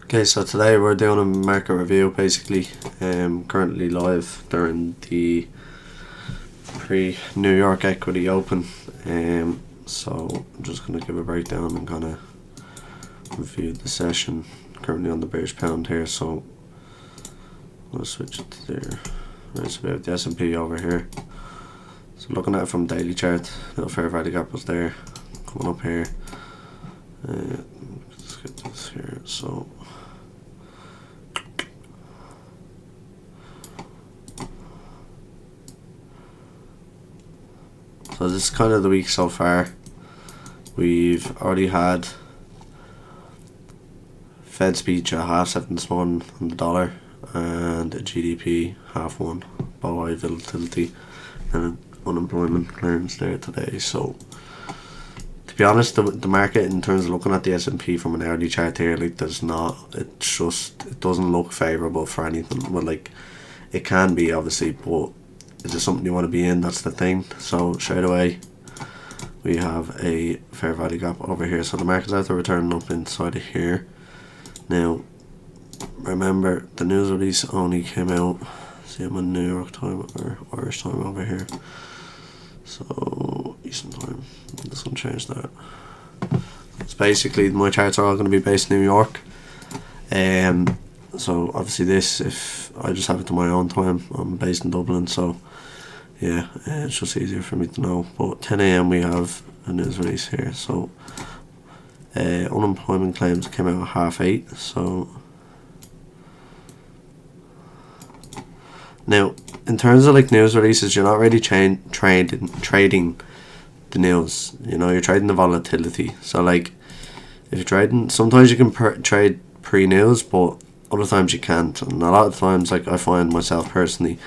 Okay, so today we're doing a market review basically. Currently live during the pre-New York Equity Open. So I'm just going to give a breakdown and kind of review the session. Currently on the bearish pound here, so I'll switch it to there. Right, so we have the S&P over here. So looking at it from daily chart, little fair value gap was there, coming up here. Let's get this here. So this is kind of the week so far. We've already had Fed speech at 7:30 this morning on the dollar, and a GDP 1:30, both high volatility, and unemployment claims there today. So to be honest, the market, in terms of looking at the S&P from an early chart here, like it doesn't look favourable for anything. Well, like, it can be obviously, but is it something you want to be in? That's the thing. So straight away we have a fair value gap over here, so the market's out there returning up inside of here. Now remember, the news release only came out, see, I'm on New York time or Irish time over here, so Eastern time. This one changed that. It's basically, my charts are all going to be based in New York. So obviously this, if I just have it to my own time, I'm based in Dublin, so yeah, it's just easier for me to know. But 10 AM we have a news release here. So unemployment claims came out at 8:30. So now, in terms of like news releases, you're not really trading the news. You know, you're trading the volatility. So like, if you're trading, sometimes you can trade pre-news, but other times you can't. And a lot of times, like, I find myself personally,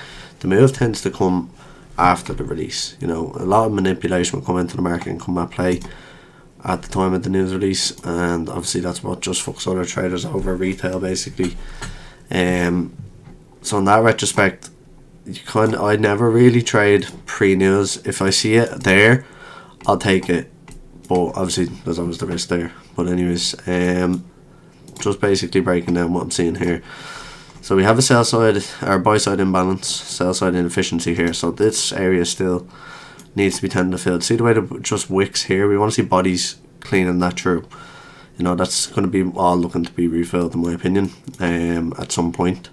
the move tends to come after the release. You know, a lot of manipulation will come into the market and come at play at the time of the news release, and obviously that's what just fucks other traders over retail basically. So in that retrospect, I never really trade pre-news. If I see it there, I'll take it, but obviously there's always the risk there. But anyways, just basically breaking down what I'm seeing here. So we have a sell side or buy side imbalance, sell side inefficiency here. So this area still needs to be tended to fill. See the way that just wicks here? We want to see bodies cleaning that through. You know, that's going to be all looking to be refilled, in my opinion, at some point.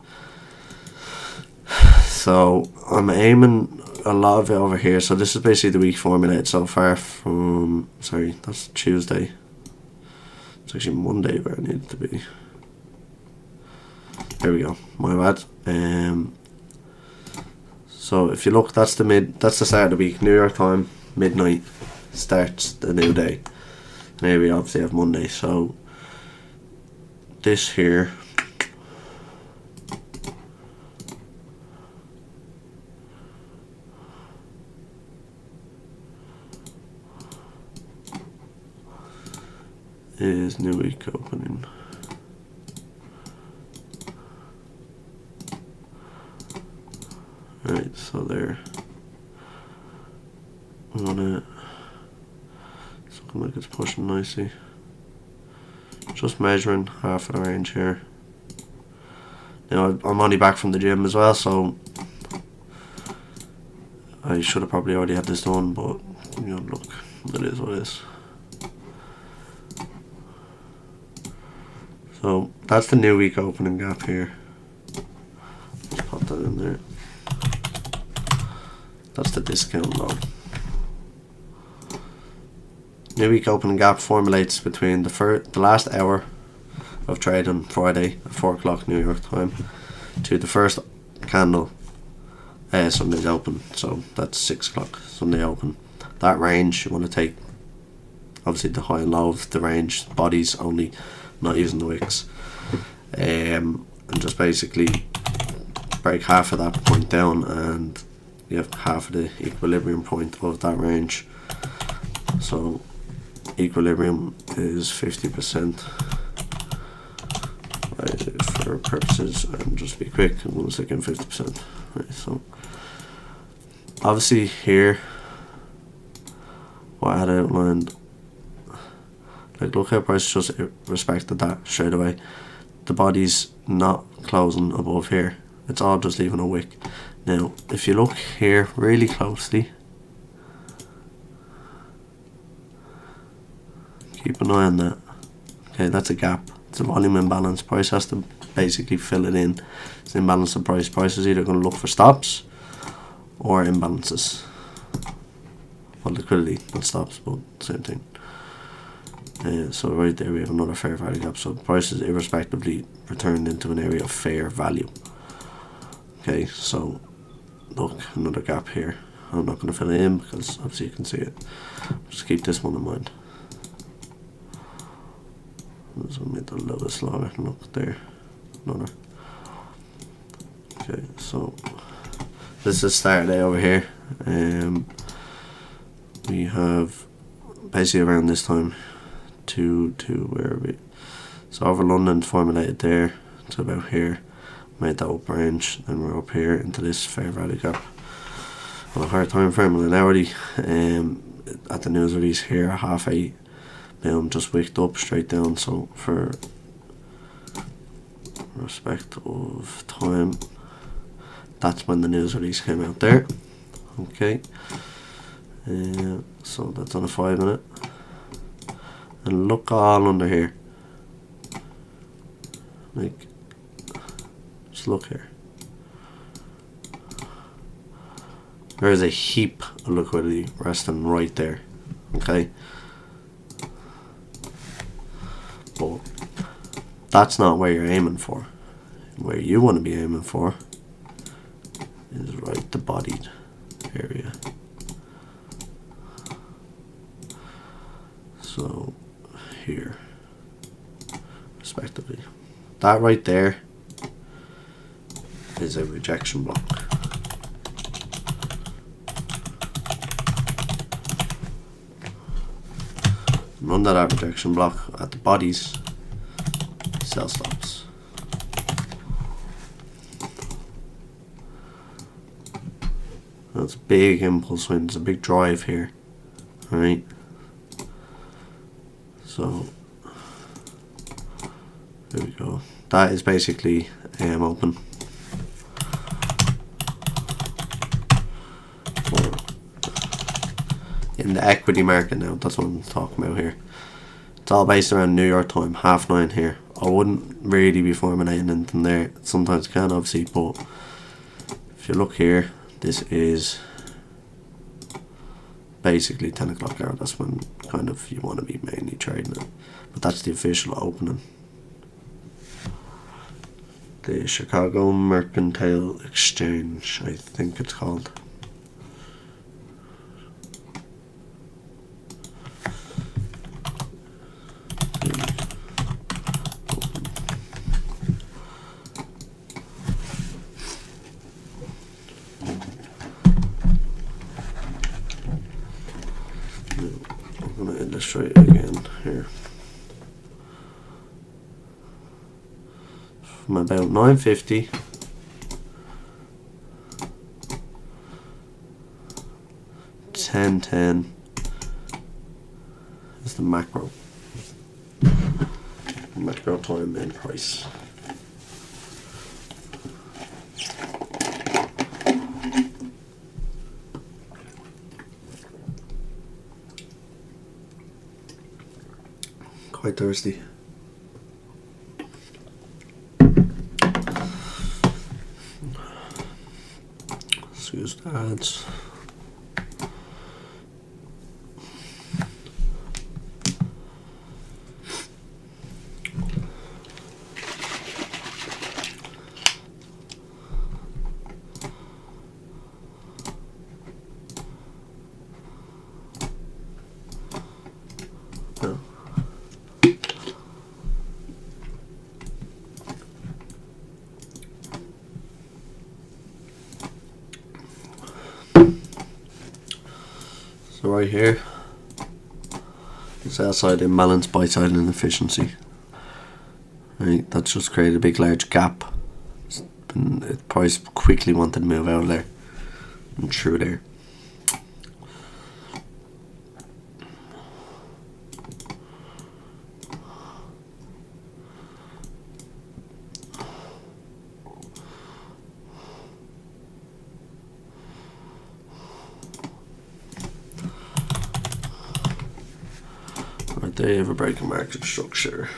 So I'm aiming a lot of it over here. So this is basically the week formulated so far from, sorry, that's Tuesday. It's actually Monday where I need it to be. There we go, my bad. So if you look, that's the start of the week. New York time, midnight, starts the new day. And here we obviously have Monday. So this here is new week opening. Right, so there. It's looking like it's pushing nicely. Just measuring half of the range here. Now I'm only back from the gym as well, so I should have probably already had this done, but you know, look, it is what it is. So that's the new week opening gap here. Let's pop that in there. That's the discount low. New week opening gap formulates between the last hour of trade on Friday at 4 o'clock New York time to the first candle Sunday's open. So that's 6 o'clock Sunday open. That range, you want to take obviously the high and low of the range, bodies only, not using the wicks, and just basically break half of that point down, and you have half of the equilibrium point of that range. So equilibrium is 50%. Right, for purposes, and just be quick, I'm going to stick in 50%. Right, so obviously here, what I had outlined, like, look how price just respected that straight away. the body's not closing above here. It's all just leaving a wick. Now, if you look here really closely, keep an eye on that. Okay, that's a gap. It's a volume imbalance. Price has to basically fill it in. It's an imbalance of price. Price is either going to look for stops or imbalances. Well, liquidity, not stops, but same thing. So right there we have another fair value gap. So the price is irrespectively returned into an area of fair value. Okay, so look, another gap here. I'm not going to fill it in because obviously you can see it. Just keep this one in mind. This will make it a little bit slower. Look there, another. Okay, so this is start day over here. We have basically around this time to where are we? So over London formulated there to about here, made that up range, then we're up here into this fair value gap on a higher time frame on an hourly. At the news release here at 8:30, boom, just wicked up straight down. So for respect of time, that's when the news release came out there. Okay, so that's on a 5 minute, and look all under here, like, just look here, there is a heap of liquidity resting right there. Okay, but that's not where you're aiming for. Where you want to be aiming for is right the bodied area. So here, respectively, that right there is a rejection block. And under that rejection block at the bodies, sell stops. That's a big impulse swing. It's a big drive here. Alright. So there we go. That is basically open. In the equity market now, that's what I'm talking about here. It's all based around New York time, 9:30 here. I wouldn't really be formulating anything there. Sometimes can obviously, but if you look here, this is basically 10 o'clock hour. That's when kind of you want to be mainly trading it. But that's the official opening. The Chicago Mercantile Exchange, I think it's called. I'm going to illustrate it again here. From about 9:50 10:10 is the macro time and price. Quite thirsty. Excuse the ads. No. So right here, it's outside imbalance, buy side inefficiency. Right, that's just created a big large gap. The price quickly wanted to move out of there and through there. They have a break in market structure.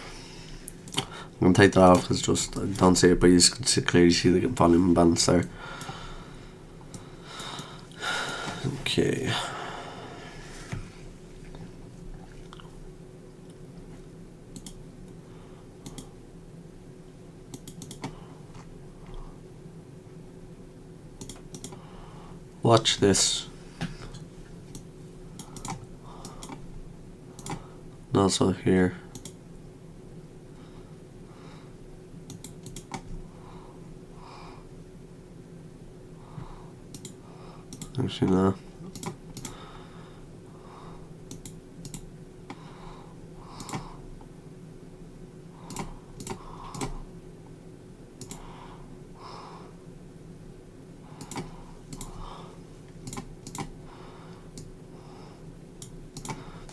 I'm going to take that off because just I don't see it, but you can clearly see the volume imbalance there. Okay. Watch this. And also here. Actually, no.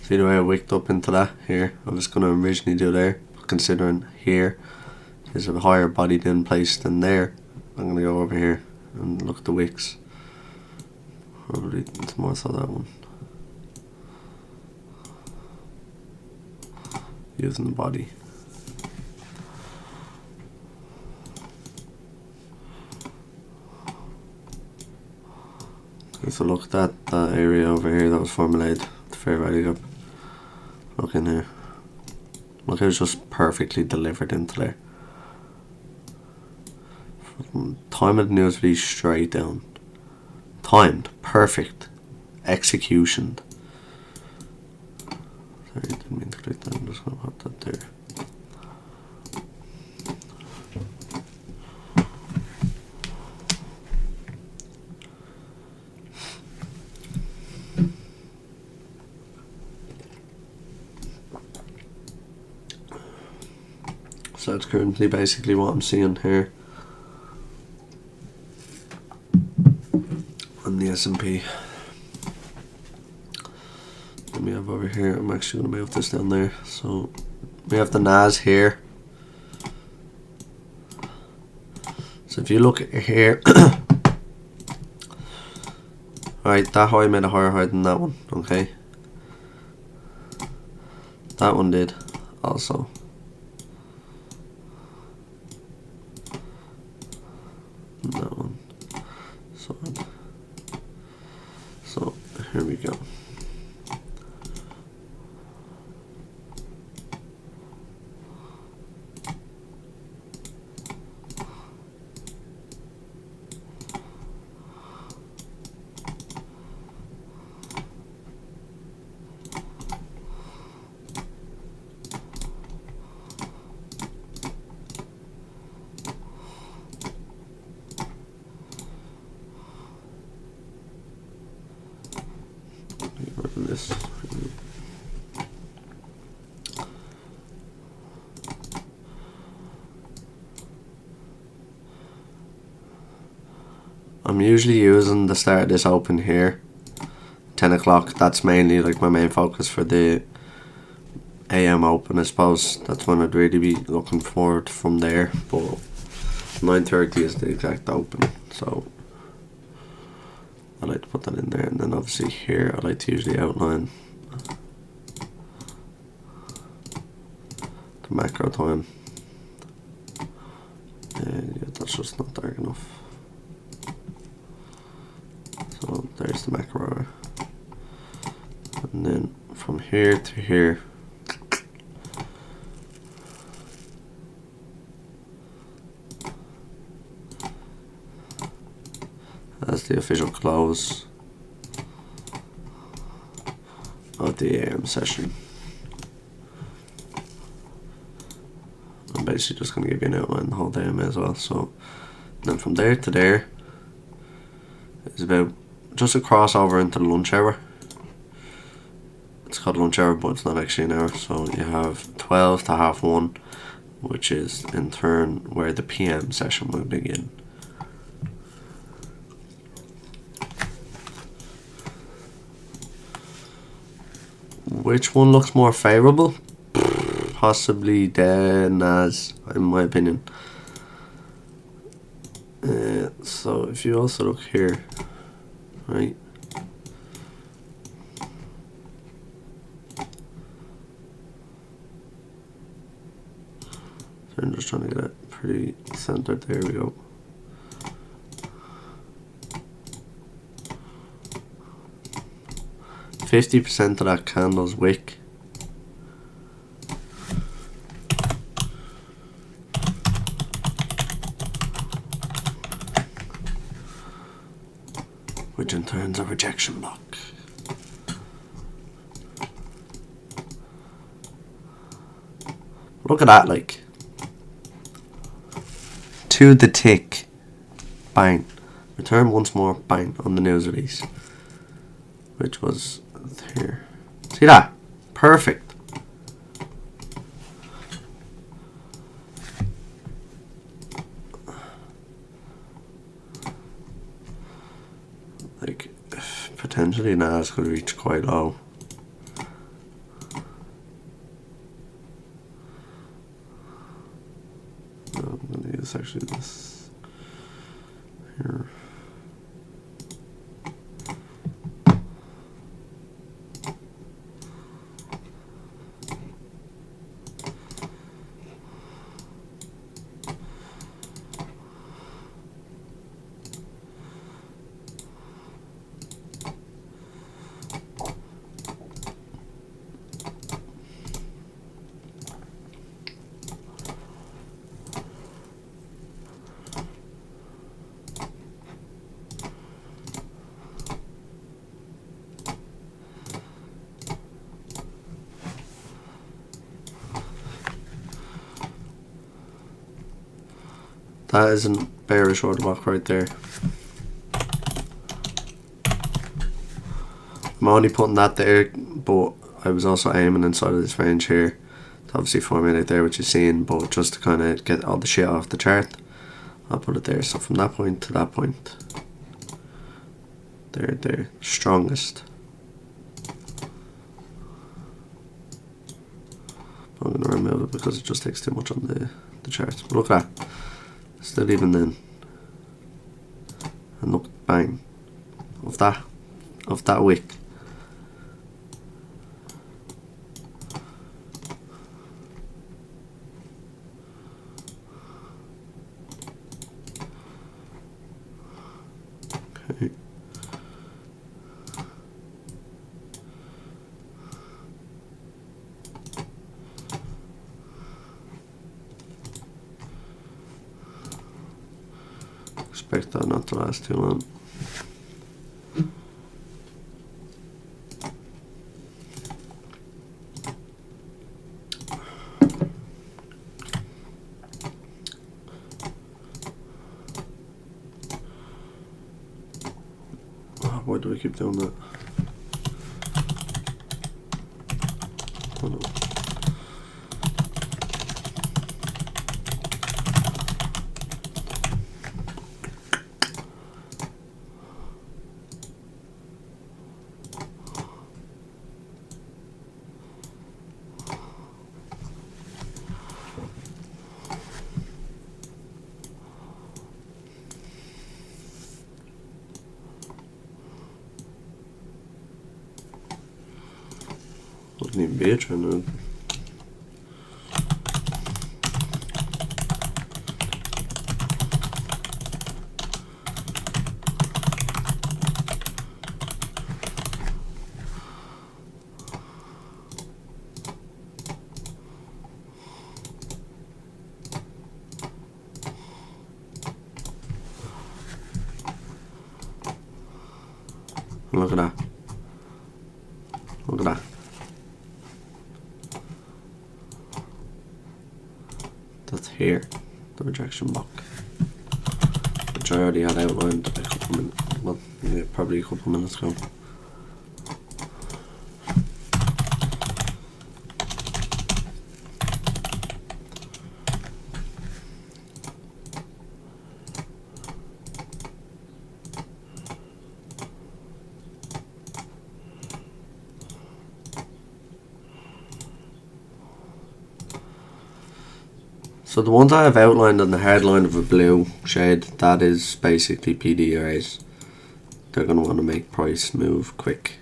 See the way I wicked up into that here? I was going to originally do there, considering here is a higher body in place than there. I'm going to go over here and look at the wicks. Probably it's more so that one. Using the body. So look at that area over here that was formulated, the fair value gap. Look in here. Look, it was just perfectly delivered into there. Time of the news really straight down. Timed, perfect, execution. Sorry, I didn't mean to click that. I'm just gonna put that there. So that's currently basically what I'm seeing here on the S&P. Then we have over here, I'm actually going to move this down there. So we have the NAS here. So if you look at here, alright, that high made a higher high than that one, okay? That one did also. That one. So here we go. This. I'm usually using the start of this open here, 10 o'clock. That's mainly like my main focus for the AM open. I suppose that's when I'd really be looking forward from there, but 9:30 is the exact open, so I like to put that in there. And then obviously here I like to usually outline the macro time. Yeah, that's just not dark enough. So there's the macro, and then from here to here, that's the official close of the AM session. I'm basically just going to give you an outline the whole day as well. So then from there to there is about just a crossover into the lunch hour. It's called lunch hour, but it's not actually an hour. So you have 12 to 1:30, which is in turn where the PM session will begin. Which one looks more favorable? Possibly the NAS, in my opinion. So if you also look here, right, I'm just trying to get it pretty centered. There we go. %50 of that candle's wick. Which in turn is a rejection block. Look at that, like. To the tick. Bang. Return once more, bang, on the news release. Which was here. See that? Perfect. Like, potentially NAS could reach quite low. No, I'm going to use actually this here. That isn't bearish order block right there. I'm only putting that there, but I was also aiming inside of this range here to obviously formulate there what you're seeing, but just to kind of get all the shit off the chart, I'll put it there. So from that point to that point, there, strongest. I'm going to remove it because it just takes too much on the chart. But look at that. Still even then. And look, bang. Of that wick. Okay. Expect that not to last too long. Oh, why do we keep doing that? Oh no. Wouldn't even be a trend. Look at that. Look at that. That's here, the rejection block, which I already had outlined a couple minutes, well, yeah, probably a couple minutes ago. So the ones I have outlined on the hard line of a blue shade, that is basically PDRAs. They're going to want to make price move quick.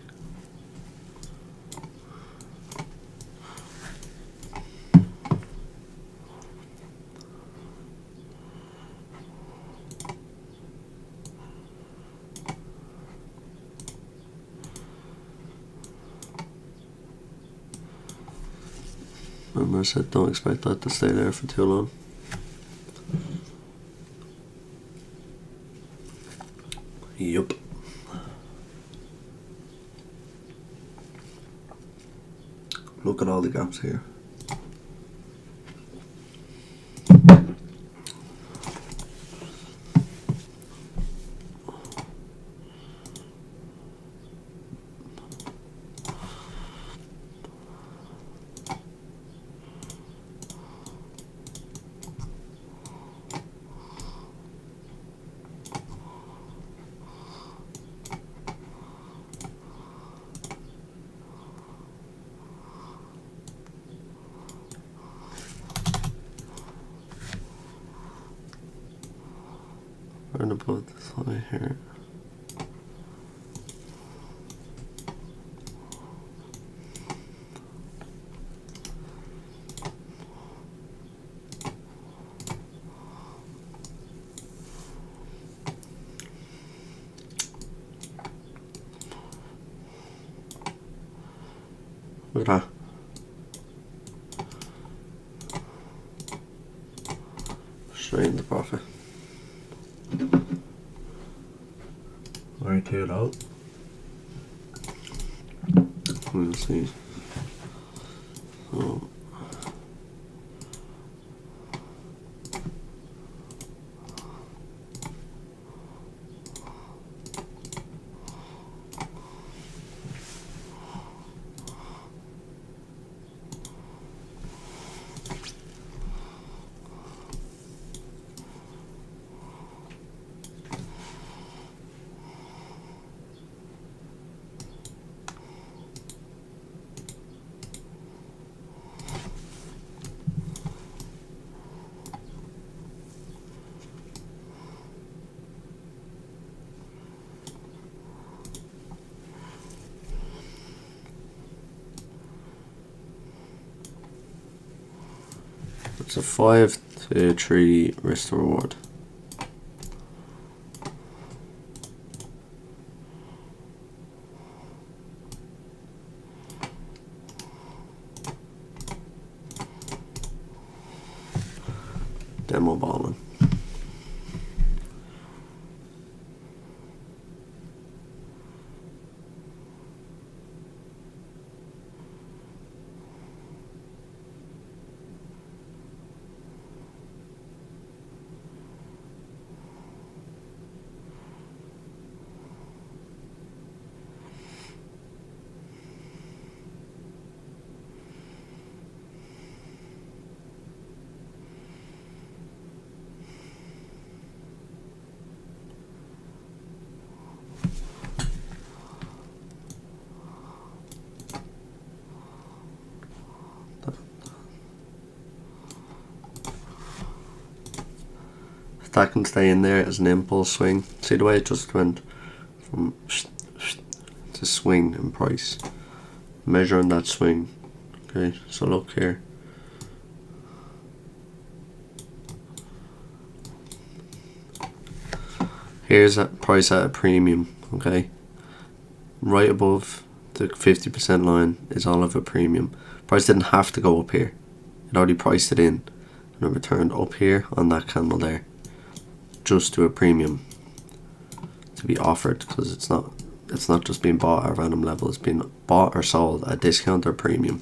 And I said don't expect that to stay there for too long. Yup. Look at all the gaps here. Right about this line here. Look at that. Straight in the profit. Very too low. We'll see. So it's a 5 to 3 risk to reward. Demo balling. That can stay in there as an impulse swing. See the way it just went from to swing in price. Measuring that swing. Okay, so look here. Here's that price at a premium, okay? Right above the 50% line is all of a premium. Price didn't have to go up here. It already priced it in. And it returned up here on that candle there. Just to a premium to be offered, because it's not just being bought at a random level, it's being bought or sold at a discount or premium.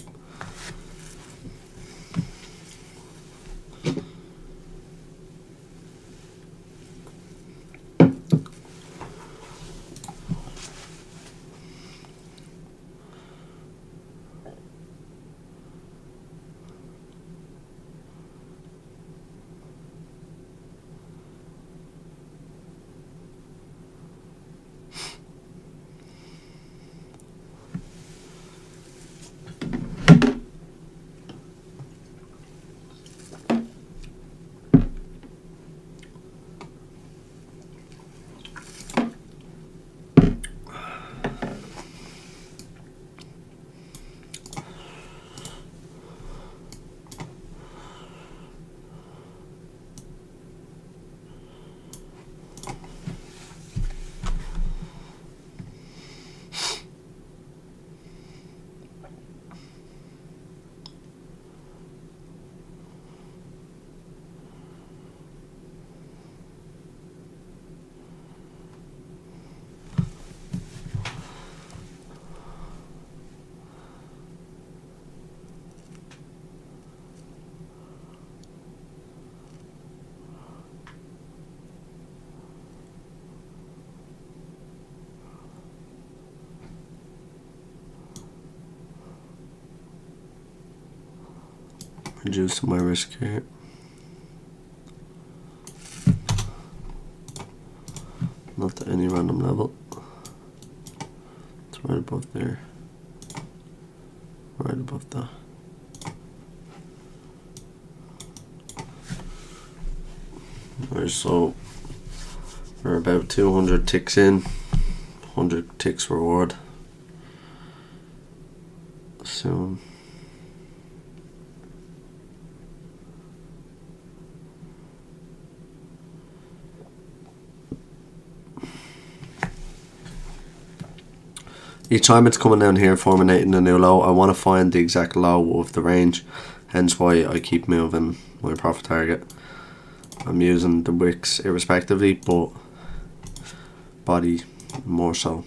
reduce my risk here. Not to any random level. It's right above there. Right above that. Right, so we're about 200 ticks in, 100 ticks reward soon. Each time it's coming down here formulating a new low, I want to find the exact low of the range, hence why I keep moving my profit target. I'm using the wicks irrespectively, but body more so.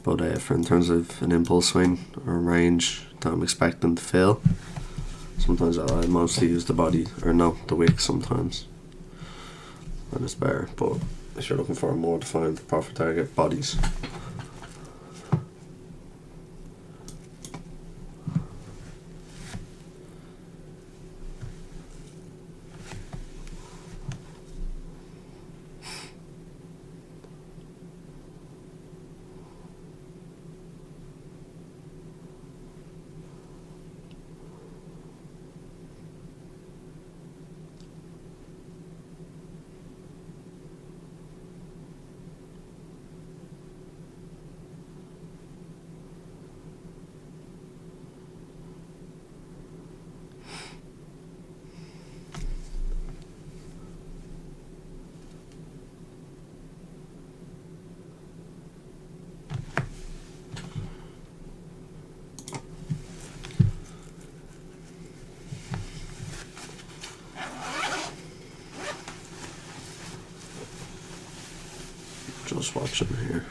But for in terms of an impulse swing or range that I'm expecting to fill, sometimes I mostly use the body, or no, the wick sometimes. And it's better, but if you're looking for a more defined profit target, bodies. Just watching here.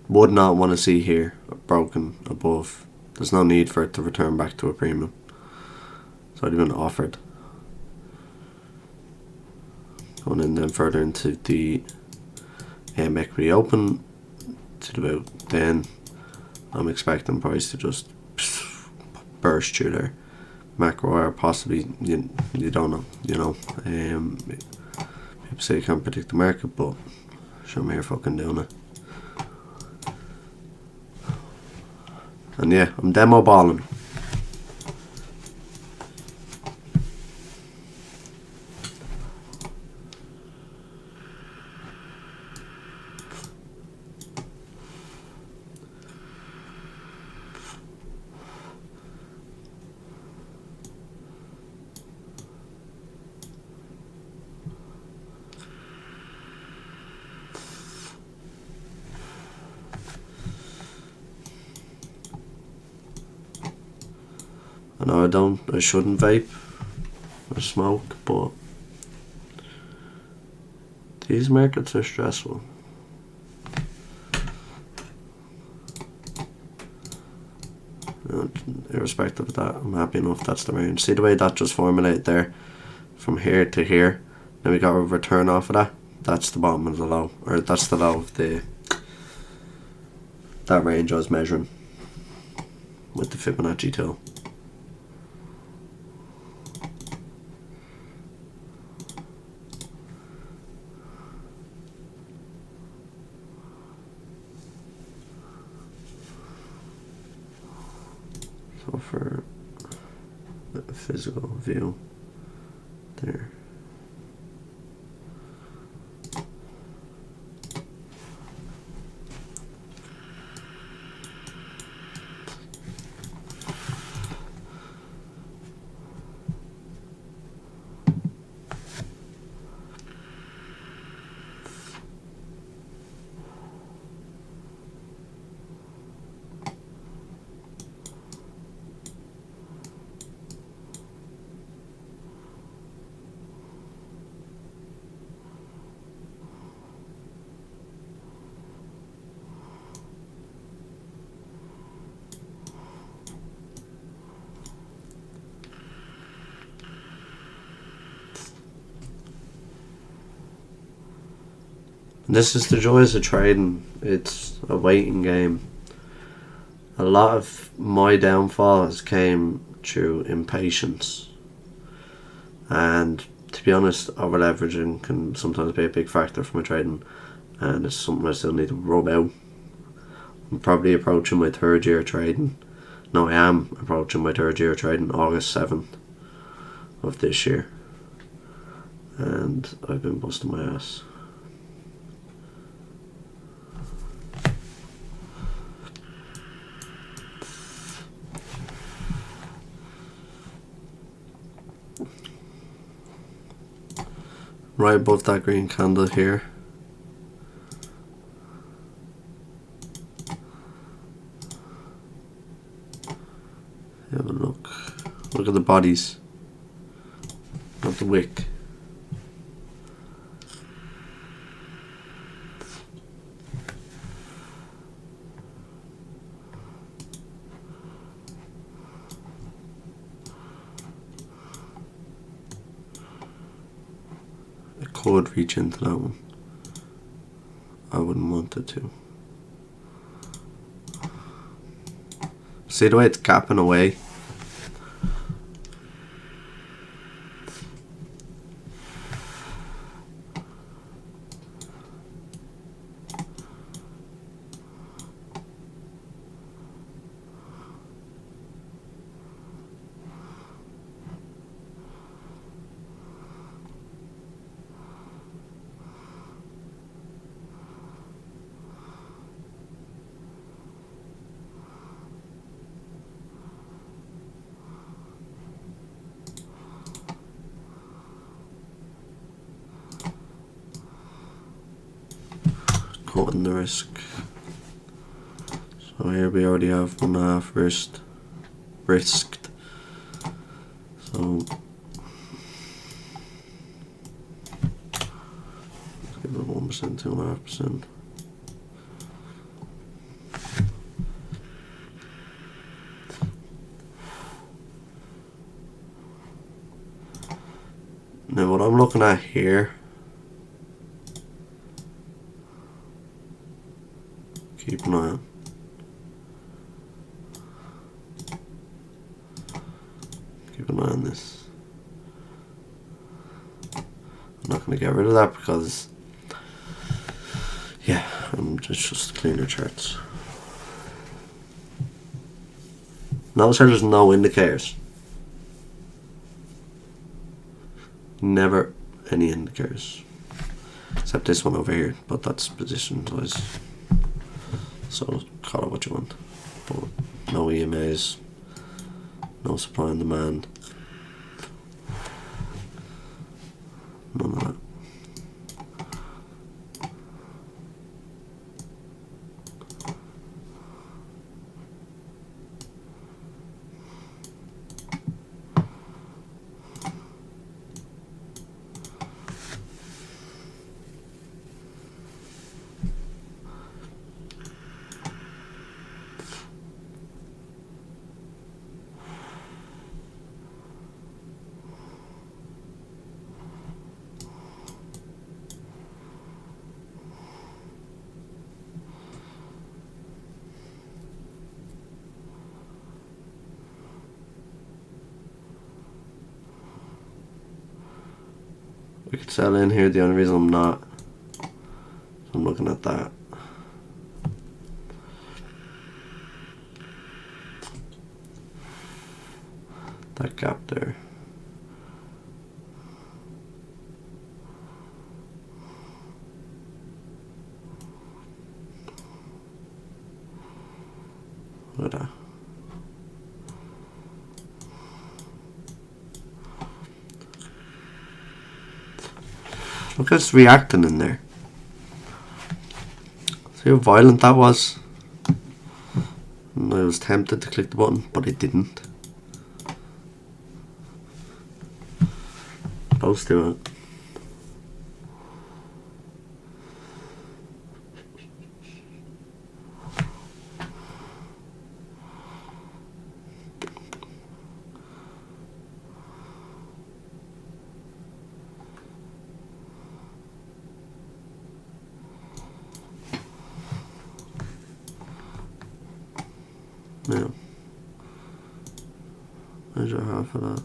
Would not want to see here broken above. There's no need for it to return back to a premium. It's already been offered. Going in then further into the equity open to about then, I'm expecting price to just burst through there. Macro or possibly, you don't know, you know. People say you can't predict the market, but sure, I'm here fucking doing it. And yeah, I'm demo balling. I know I shouldn't vape or smoke, but these markets are stressful. Irrespective of that, I'm happy enough that's the range. See the way that just formulated there, from here to here. Then we got a return off of that. That's the bottom of the low, or that's the low of that range I was measuring with the Fibonacci tool. So for the physical view there. And this is the joys of trading. It's a waiting game. A lot of my downfalls came through impatience. And to be honest, over leveraging can sometimes be a big factor for my trading, and it's something I still need to rub out. I'm probably approaching my 3rd year trading. No, I am approaching my 3rd year trading, August 7th of this year, and I've been busting my ass. Right above that green candle here. Have a look. Look at the bodies, not the wick. It could reach into that one. I wouldn't want it to. See the way it's gapping away? Cutting the risk. So here we already have 1.5 risked. So let's give it 1%, 2.5%. Now what I'm looking at here, keep an eye on. Keep an eye on this. I'm not going to get rid of that because, yeah, just cleaner charts. Notice how there's no indicators. Never any indicators. Except this one over here, but that's position size. So call it what you want. But no EMAs, no supply and demand. None of that. We could sell in here. The only reason I'm not, I'm looking at that. That gap there. Look at that. Look, it's reacting in there. See how violent that was? And I was tempted to click the button, but I didn't. Supposed to it. Now, measure half of that.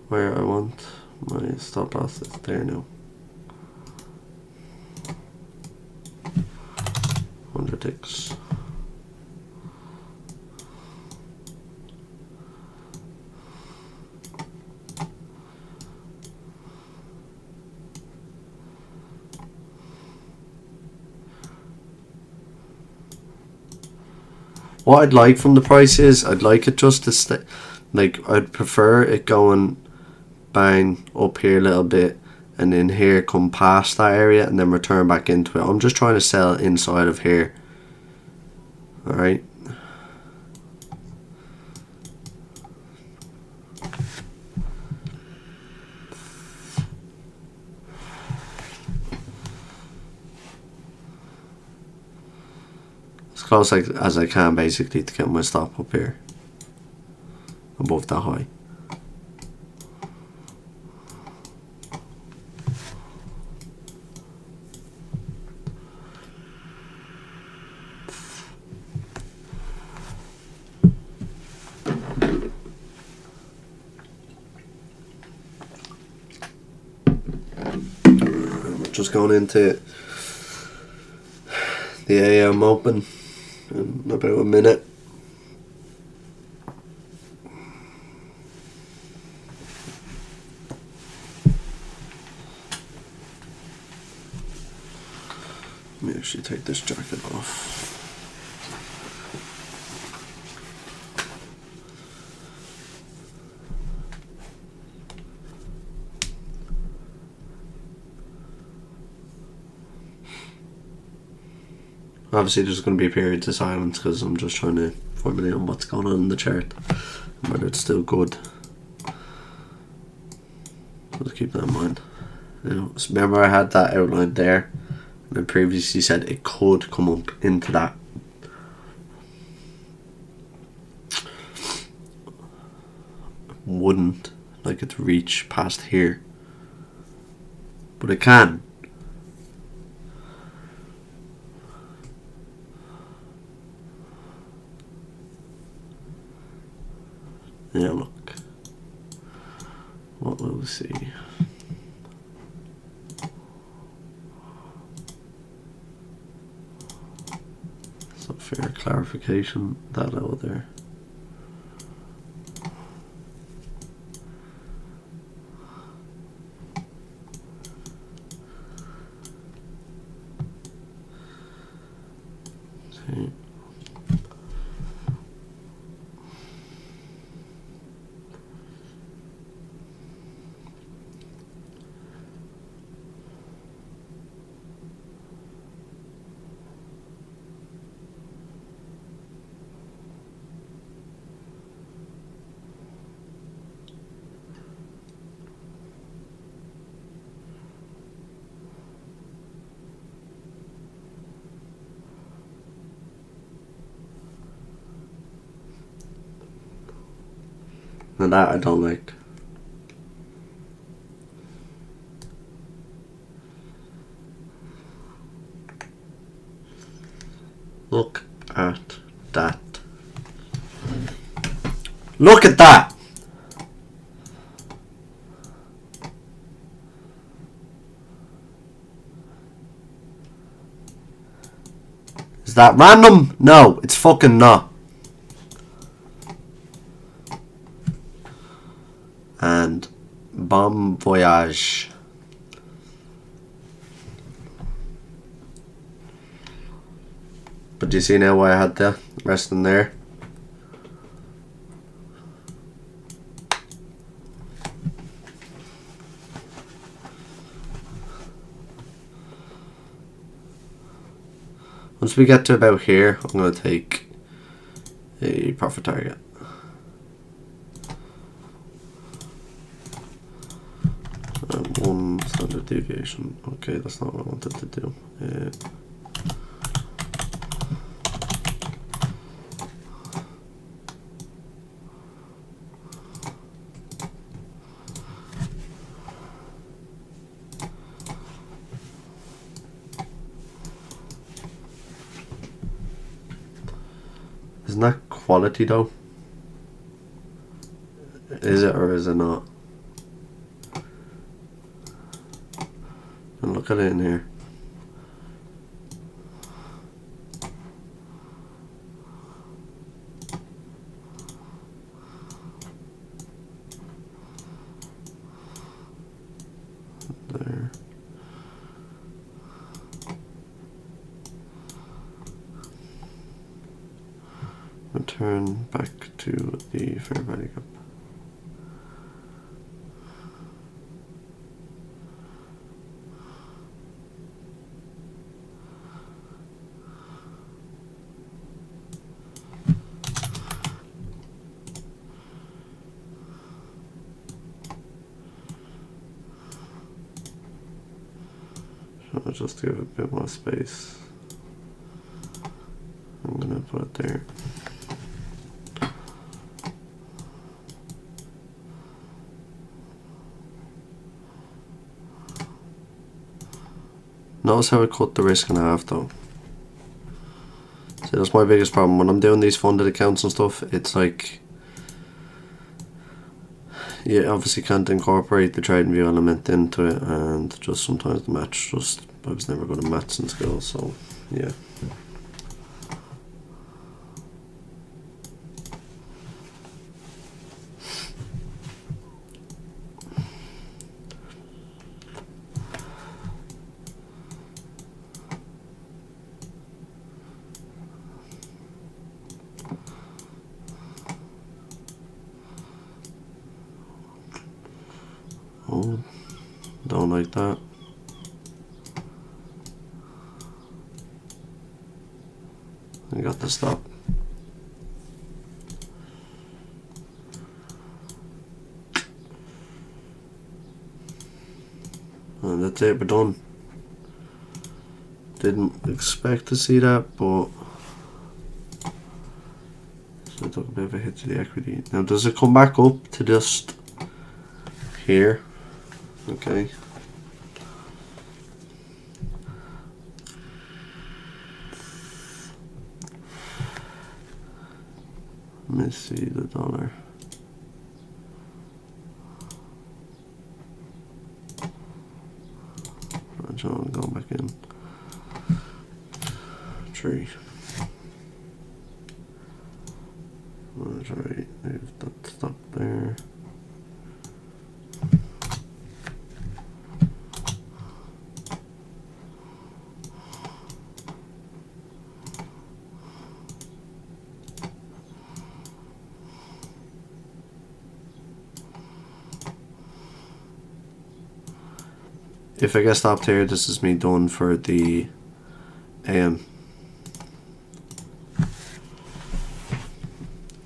Where I want my stop loss is there now. 100 ticks. What I'd like from the price is, I'd like it just to stay, like, I'd prefer it going bang up here a little bit and then here come past that area and then return back into it. I'm just trying to sell inside of here. Alright. As close as I can basically to get my stop up here above that high. Just going into the AM open in about a minute. Let me actually take this jacket off. Obviously there's going to be periods of silence because I'm just trying to formulate on what's going on in the chart and whether it's still good. So just keep that in mind. Now, remember I had that outlined there and I previously said it could come up into that. Wouldn't like it to reach past here, but it can. Yeah, look. What will we see? Some fair clarification that out there. Okay. Now that I don't like. Look at that. Look at that! Is that random? No, it's fucking not. And bon voyage. But do you see now why I had the rest in there? Once we get to about here, I'm going to take a profit target. One stop standard deviation. Okay, that's not what I wanted to do. Isn't that quality though? Is it or is it not? And look at it in here. There. Return back to the fair value gap. So I'll just give it a bit more space. I'm gonna put it there. Notice how I cut the risk in half though. See, that's my biggest problem when I'm doing these funded accounts and stuff. It's like you obviously can't incorporate the trading view element into it, and just sometimes the match just, I was never good at maths in school, so yeah. Oh, don't like that. I got to stop. And that's it, we're done. Didn't expect to see that, but so I took a bit of a hit to the equity. Now does it come back up to just here? Okay. Let me see the dollar. John, go back in. 3. That's right. Leave that stop there. If I get stopped here, this is me done for the AM.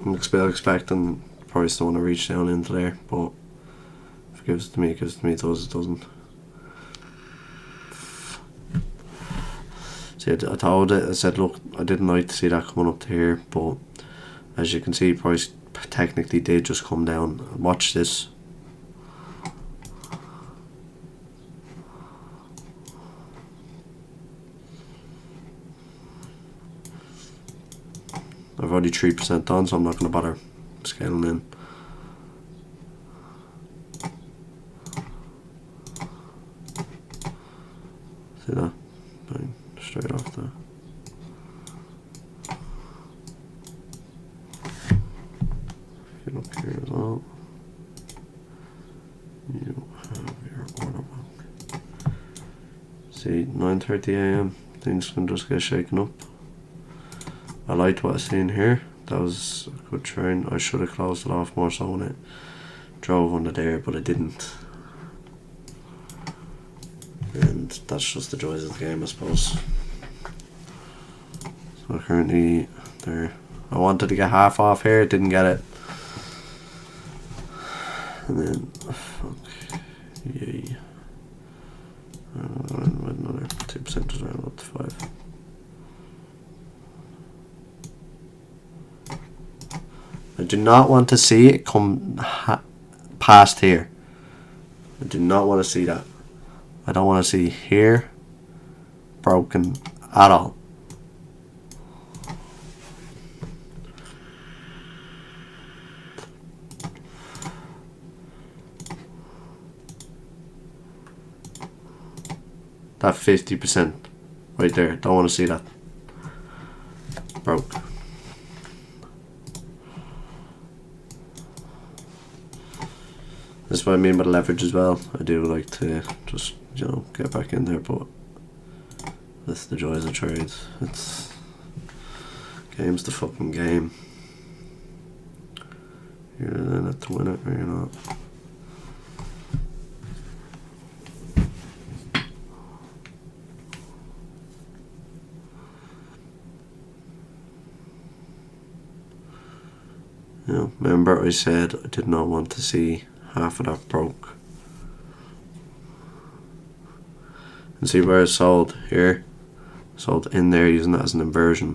I'm expecting probably still want to reach down into there, but if it gives it to me, it gives it to me. It does, it doesn't. See, I told it, I said, look, I didn't like to see that coming up to here, but as you can see, price technically did just come down. Watch this. I've already 3% done, so I'm not going to bother scaling in. See that? Bang, straight off there. If you look here as well, you have your order book. See, 9:30 AM, things can just get shaken up. I liked what I seen here. That was a good trade. I should have closed it off more so when it drove under there, but I didn't. And that's just the joys of the game, I suppose. So currently there. I wanted to get half off here, didn't get it. And then fuck. Yay. Another 2% is round up to 5. I do not want to see it come past here. I do not want to see that. I don't want to see here broken at all. That 50% right there, don't want to see that. Broke. That's what I mean by the leverage as well. I do like to just, you know, get back in there, but that's the joys of trades. It's game's the fucking game. You're in it to win it or you're not. You know, remember I said I did not want to see half of that broke. And see where it's sold here? Sold in there using that as an inversion.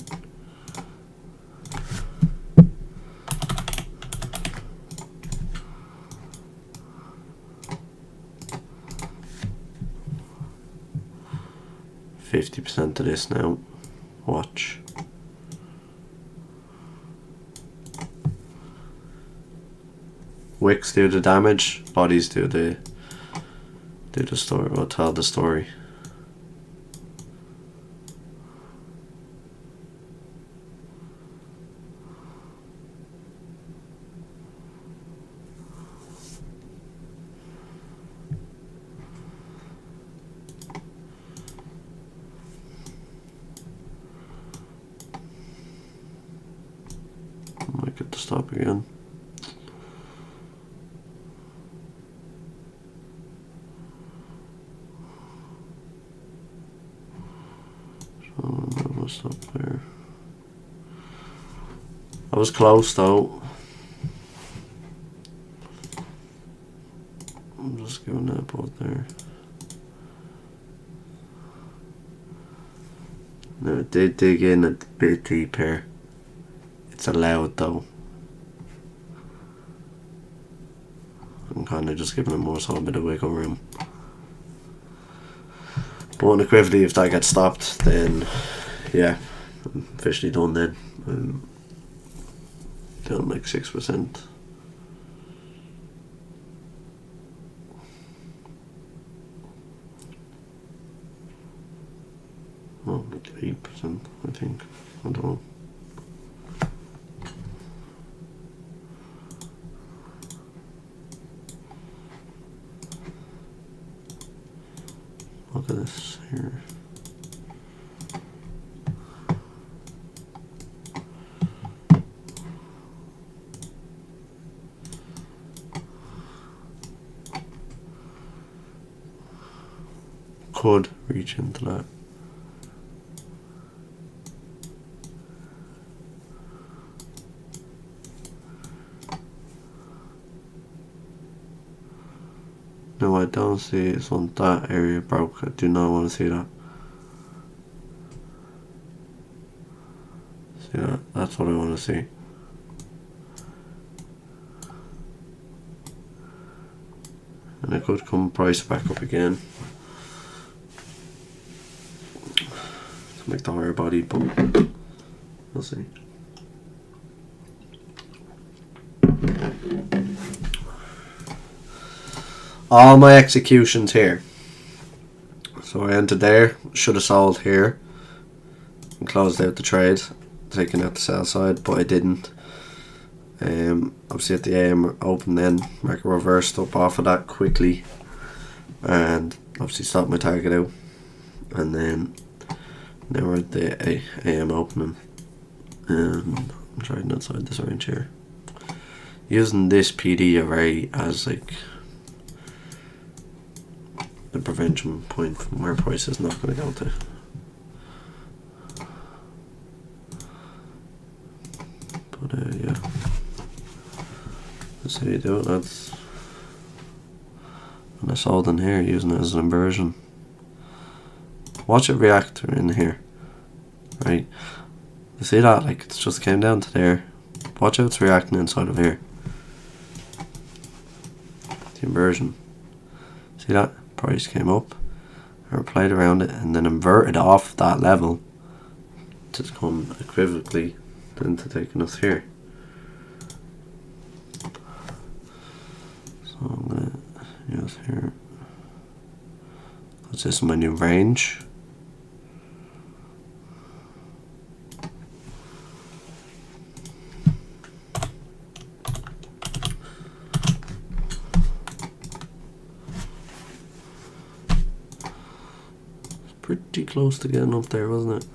%50 of this now. Watch. Wicks do the damage, bodies do the story, or tell the story. I might get to stop again. Up there. I was close though. I'm just giving that both there. Now it did dig in a bit deep here. It's allowed though. I'm kind of just giving it more so a bit of wiggle room. But unequivocally, if that gets stopped, then yeah, I'm officially done then. I'm down like 6%. Oh, like 8%, I think. I don't know. Look at this here. Could reach into that. No, I don't see it's on that area broke. I do not want to see that. See that? That's what I want to see. And it could come price back up again. To make the higher body, but we'll see. All my executions here. So I entered there, should have sold here and closed out the trade, taking out the sell side, but I didn't. Obviously at the AM open then, market reversed up off of that quickly and obviously stopped my target out. And then now we're at the AM opening and I'm trading outside this range here. Using this PD array as like the prevention point from where price is not going to go to. But yeah, that's how you do it, lads. And I sold in here using it as an inversion. Watch it react in here, right? You see that? Like, it's just came down to there. Watch how it's reacting inside of here. The inversion. See that? Price came up, or played around it, and then inverted off that level to come equivocally then to taking us here. So I'm going to use here. Because this is my new range. Pretty close to getting up there, wasn't it?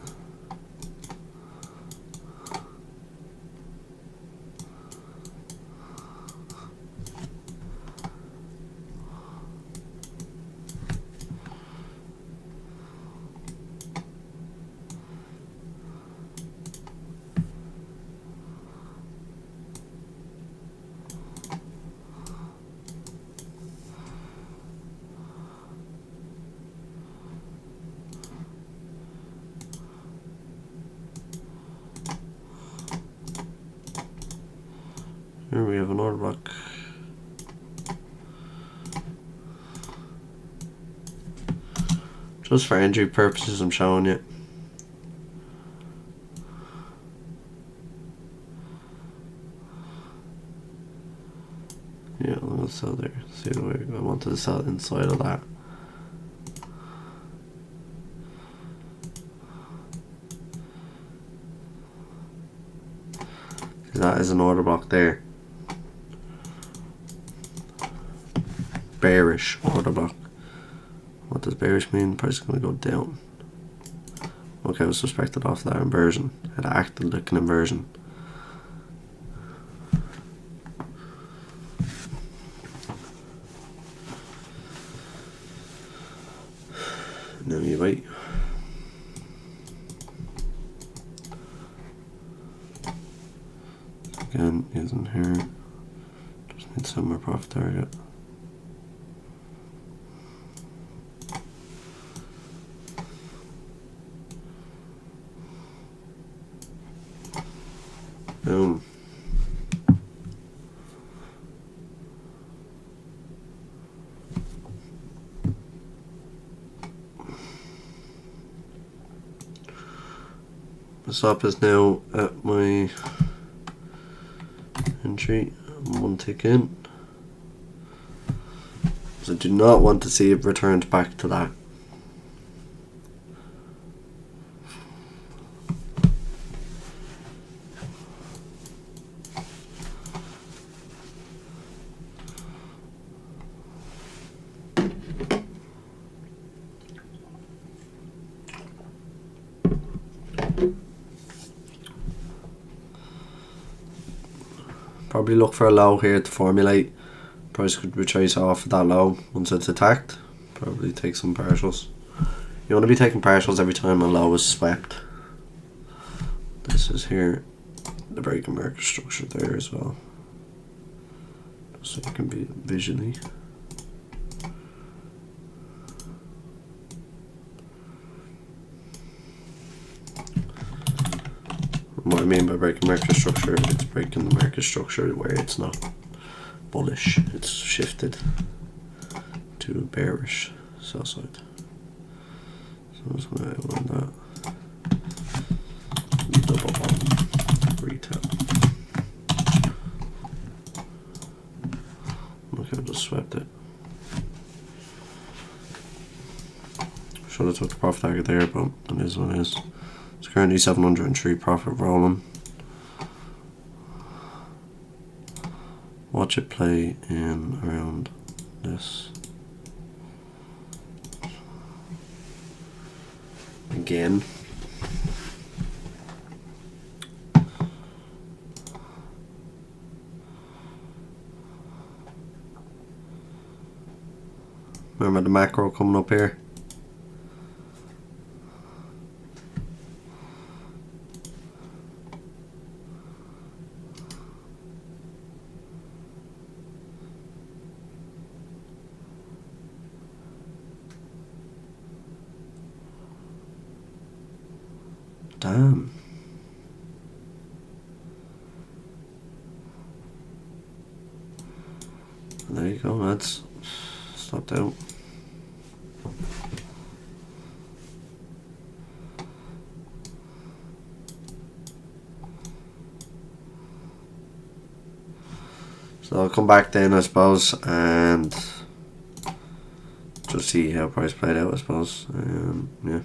Here we have an order block. Just for entry purposes, I'm showing you. Yeah, I'm gonna sell there. See the way I wanted to sell inside of that. That is an order block there. Bearish order block. What does bearish mean? Price is going to go down. Okay, I was suspected off that inversion. It acted like an inversion. Now you wait. Again, using here. Just need some more profit target. Boom. The stop is now at my entry. I'm 1 tick in. So I do not want to see it returned back to that. Probably look for a low here to formulate. Price could retrace off of that low once it's attacked. Probably take some partials. You want to be taking partials every time a low is swept. This is here, the breaking market structure there as well. So it can be visually. What I mean by breaking market structure, it's breaking the market structure where it's not bullish, it's shifted to bearish sell side. So I'm just going to outline that. Double bottom, retail. Okay, I just swept it. Should have took the profit target there, but it is what it is. It's currently 703 profit rolling. Watch it play in around this. Again. Remember the macro coming up here? Damn. There you go, lads. Stopped out. So I'll come back then, I suppose, and just see how price played out, I suppose. Yeah.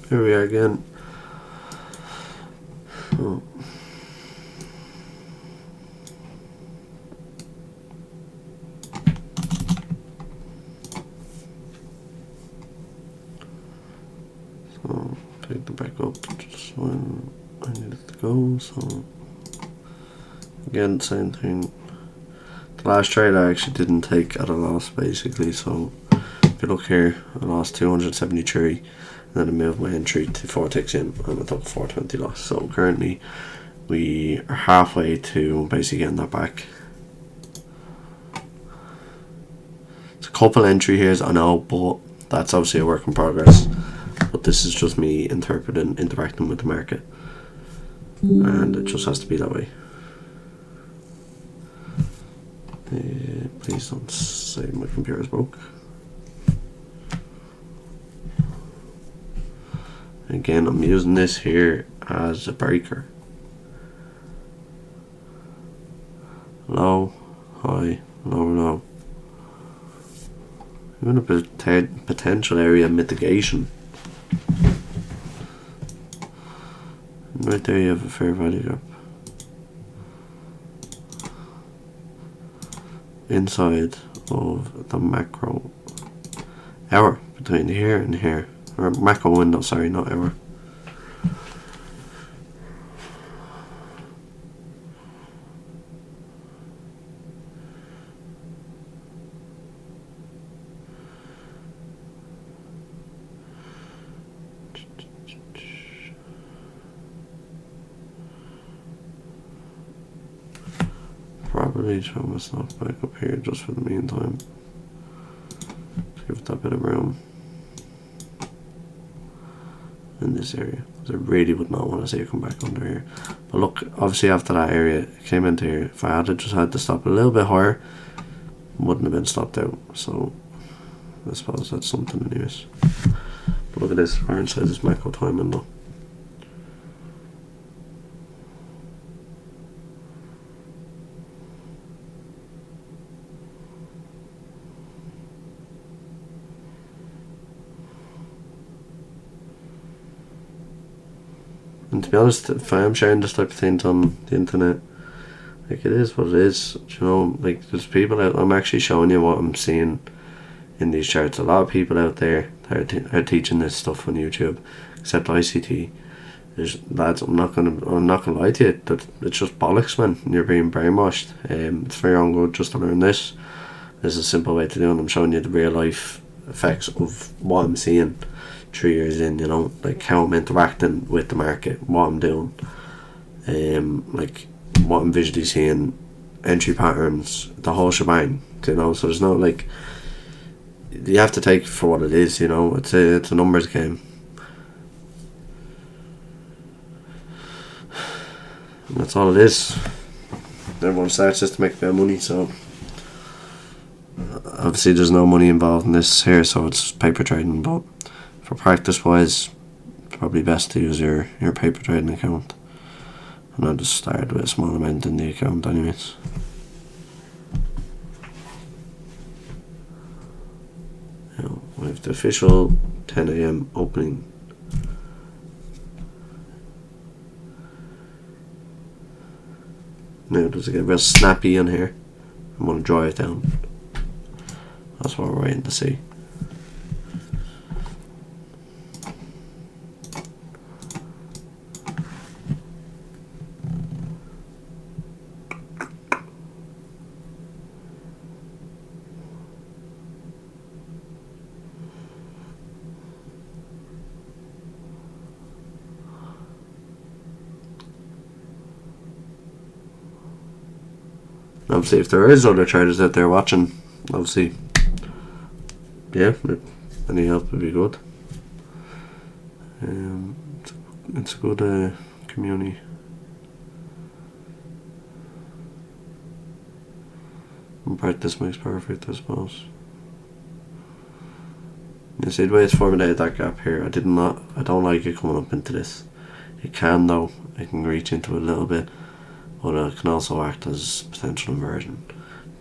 Here we are again. Oh. So take them back up just when I needed to go. So again, same thing. The last trade I actually didn't take at a loss, basically. So if you look here, I lost 273, and then I moved my entry to 4 ticks in, and I took 420 loss. So currently we are halfway to basically getting that back. It's a couple entry here, I know, but that's obviously a work in progress. But this is just me interacting with the market, and it just has to be that way. Please don't say my computer's broke. Again, I'm using this here as a breaker. Low, high, low, low. Even a potential area of mitigation. Right there you have a fair value gap. Inside of the macro hour between here and here. Or macro window, sorry, not hour. Probably throw myself back up here just for the meantime. Give it that bit of room in this area, because I really would not want to see it come back under here. But look, obviously after that area it came into here. If I had just had to stop a little bit higher, wouldn't have been stopped out. So I suppose that's something anyways. But look at this, we're inside this macro time window. And to be honest, if I am sharing this type of things on the internet, like, it is what it is, you know. Like, there's people out, I'm actually showing you what I'm seeing in these charts. A lot of people out there that are teaching this stuff on YouTube, except ICT. There's lads, I'm not gonna lie to you, that it's just bollocks, man. You're being brainwashed. It's very on good just to learn this. There's a simple way to do it, and I'm showing you the real life effects of what I'm seeing 3 years in, you know, like how I'm interacting with the market, what I'm doing, like what I'm visually seeing, entry patterns, the whole shebang, you know. So there's no, like, you have to take it for what it is, you know. It's a numbers game, and that's all it is. Everyone starts just to make a bit of money, so obviously there's no money involved in this here, so it's paper trading. But for practice wise, it's probably best to use your paper trading account. And I just started with a small amount in the account anyways. Now, we have the official 10 AM opening. Now, does it get real snappy in here? I'm going to dry it down. That's what we're waiting to see. Obviously, if there is other traders out there watching, obviously, yeah, any help would be good. It's a good community. And practice makes perfect, I suppose. You see the way it's formulated, that gap here, I don't like it coming up into this. It can though, it can reach into it a little bit, but it can also act as potential inversion.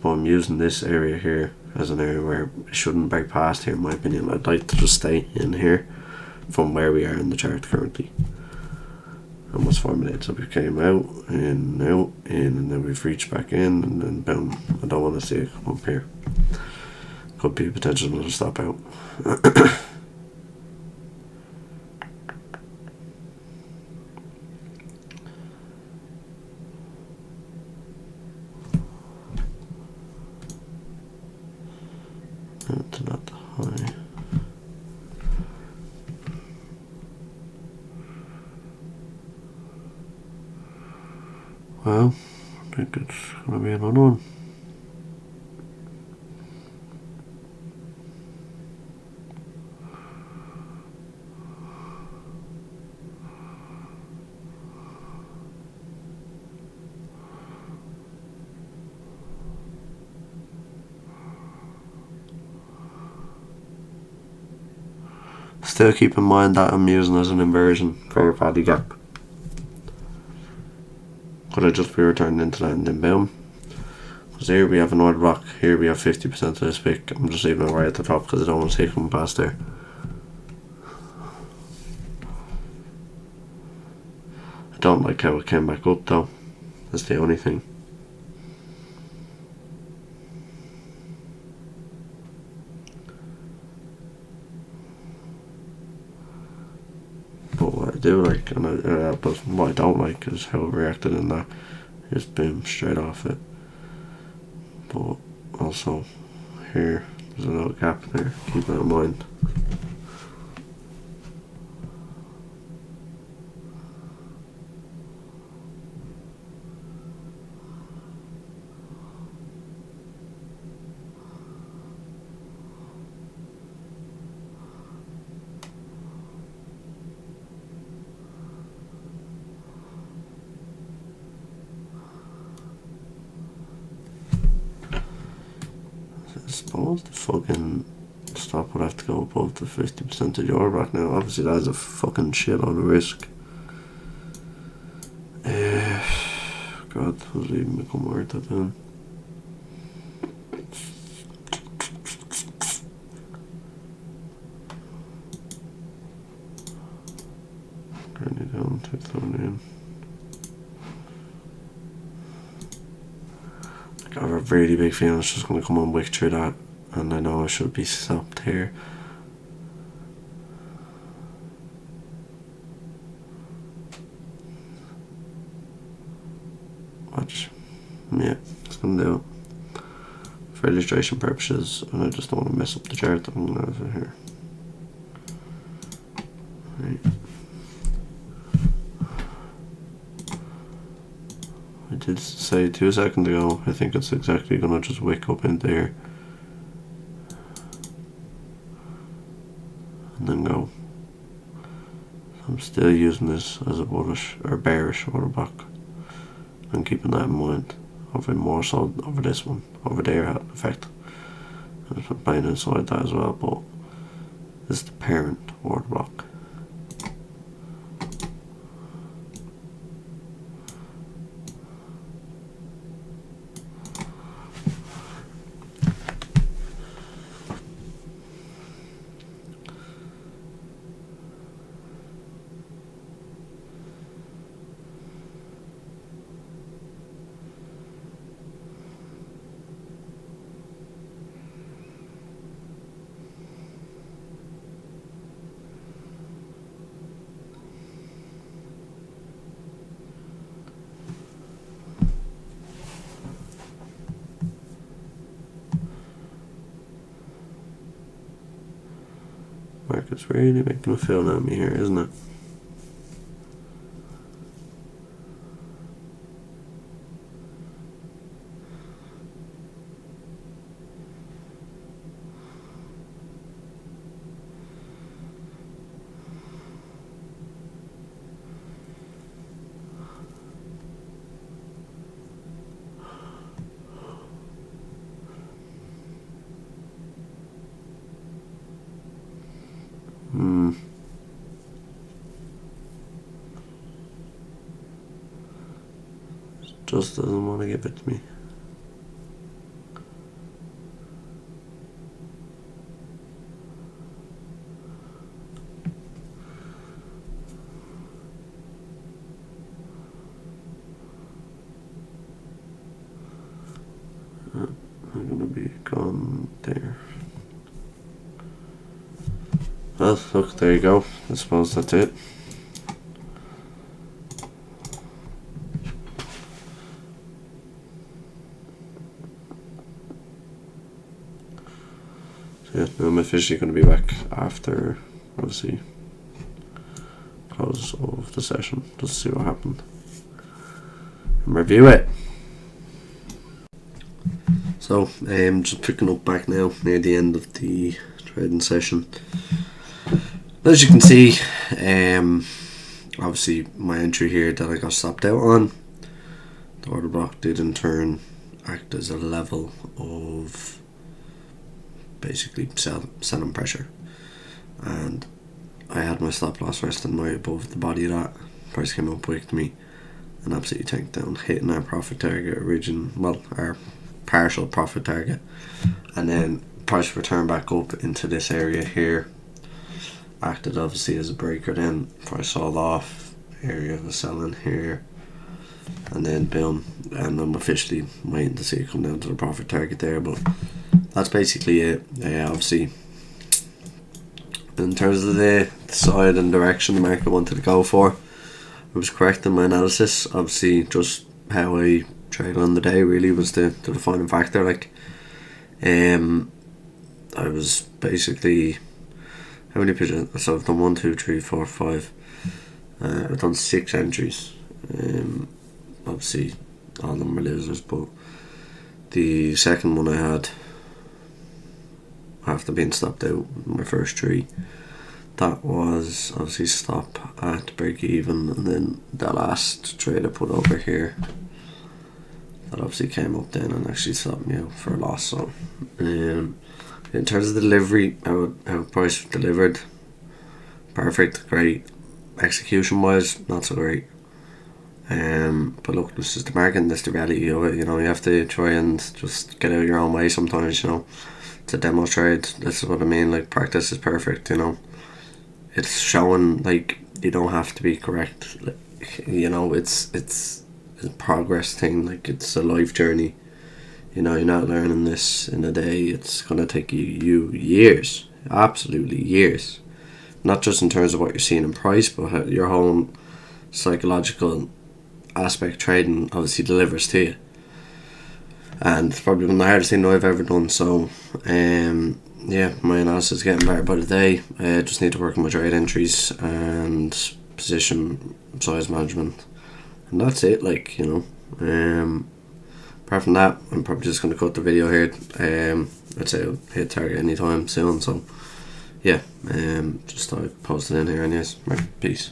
But I'm using this area here as an area where it shouldn't break past here, in my opinion. I'd like to just stay in here from where we are in the chart currently. And what's formulated, so we came out, in, and then we've reached back in, and then boom. I don't want to see it come up here. Could be potential to stop out. To not high. Well, I think it's going to be another one. Still keep in mind that I'm using as an inversion fair value gap. Could I just be returning into that and then boom? Because here we have an order block, here we have 50% of this pick. I'm just leaving it right at the top because I don't want to see it coming past there. I don't like how it came back up though. That's the only thing. But what I do like, and but what I don't like, is how it reacted in that. Just boom, straight off it. But also here, there's a little gap there, keep that in mind. I suppose the fucking stop would have to go above the 50% of your back now. Obviously that is a fucking shit on the risk. God, was even become worth it then. Turn it down to 13. I have a really big feeling it's just going to come on wick through that, and I know I should be stopped here. Watch. Yeah, it's going to do it. For illustration purposes, and I just don't want to mess up the chart, I'm going to have it here. Right. I did say 2 seconds ago, I think it's exactly going to just wick up into here. And then go. So I'm still using this as a bullish or bearish order block. And keeping that in mind. Over more so over this one. Over there had an effect. And I'm playing inside that as well, but this is the parent order block. Market's really making a film at me here, isn't it? just doesn't want to give it to me. I'm gonna be gone there. Well, look, there you go. I suppose that's it. So yeah, now I'm officially going to be back after, obviously, close of the session, just to see what happened and review it. So, just picking up back now near the end of the trading session. As you can see, obviously my entry here that I got stopped out on, the order block did in turn act as a level of basically selling pressure, and I had my stop loss resting right above the body of that. Price came up quick to me and absolutely tanked down, hitting our profit target our partial profit target, and then price returned back up into this area here, acted obviously as a breaker, then price sold off, area was selling here, and then boom, and I'm officially waiting to see it come down to the profit target there. But that's basically it. Obviously, in terms of the side and direction the market wanted to go for, I was correct in my analysis. Obviously, just how I trade on the day really was the defining factor. Like, I was basically, how many positions? So I've done 1, 2, 3, 4, 5. I've done 6 entries. Obviously, all of them were losers, but the second one I had, after being stopped out, my first 3, that was obviously stop at break even, and then the last trade I put over here, that obviously came up then and actually stopped me out for a loss. So, in terms of the delivery, how price delivered, perfect, great. Execution wise, not so great. But look, this is the market, and this is the reality of it. You know, you have to try and just get out of your own way sometimes. You know, it's a demo trade. This is what I mean. Like, practice is perfect. You know, it's showing like you don't have to be correct. Like, you know, it's a progress thing. Like, it's a life journey. You know, you're not learning this in a day. It's gonna take you years, absolutely years. Not just in terms of what you're seeing in price, but your whole psychological aspect trading obviously delivers to you. And it's probably one of the hardest things I've ever done. So, yeah, my analysis is getting better by the day. I just need to work on my trade entries and position size management, and that's it. Like, you know, apart from that, I'm probably just going to cut the video here. I'd say I'll hit target anytime soon. So, yeah, just thought I'd post it in here, and yes, right, peace.